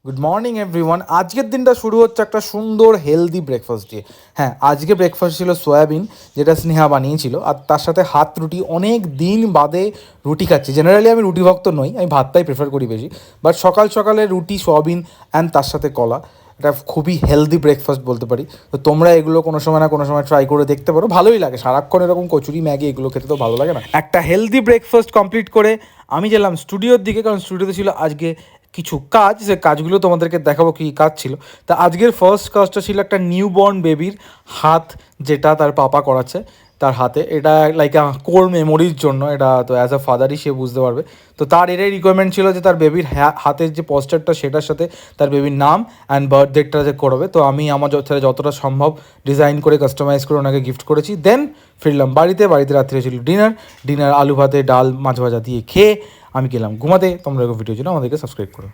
Good morning everyone. আজকের দিনটা শুরু হচ্ছে একটা সুন্দর হেলদি ব্রেকফাস্ট দিয়ে। হ্যাঁ, আজকে ব্রেকফাস্ট ছিল সোয়াবিন, যেটা স্নেহা বানিয়েছিল, আর তার সাথে হাত রুটি। অনেক দিন বাদে রুটি খাচ্ছি। জেনারেলি আমি রুটি ভক্ত নই, আমি ভাতটাই প্রেফার করি বেশি। বাট সকাল সকালে রুটি, সোয়াবিন অ্যান্ড তার সাথে কলা, এটা খুবই হেলদি ব্রেকফাস্ট বলতে পারি। তো তোমরা এগুলো কোনো সময় না কোনো সময় ট্রাই করে দেখতে পারো, ভালোই লাগে। সারাক্ষণ এরকম কচুরি, ম্যাগি এগুলো খেতে তো ভালো লাগে না। একটা হেলদি ব্রেকফাস্ট কমপ্লিট করে আমি গেলাম স্টুডিওর দিকে, কারণ স্টুডিওতে ছিল আজকে কিছু কাজ। সে কাজগুলো তোমাদেরকে দেখাবো কী কাজ ছিল। তা আজকের ফার্স্ট কাজটা ছিল একটা নিউ বর্ন বেবির হাত, যেটা তার পাপা করাচ্ছে তার হাতে। এটা লাইক কোর মেমোরির জন্য, এটা তো অ্যাজ আ ফাদারই সে বুঝতে পারবে। তো তার এটাই রিকোয়ারমেন্ট ছিল যে তার বেবির হাতের যে পোস্টারটা, সেটার সাথে তার বেবির নাম অ্যান্ড বার্থ ডেটটা যে করবে। তো আমি আমার যতটা সম্ভব ডিজাইন করে কাস্টমাইজ করে ওনাকে গিফট করেছি। দেন ফিরলাম বাড়িতে রাত্রে ছিল ডিনার আলু ভাতে ডাল মাছ ভাজা দিয়ে খেয়ে আমি গেলাম ঘুমাতে। তোমরা ভিডিওর জন্য আমাদেরকে সাবস্ক্রাইব করো।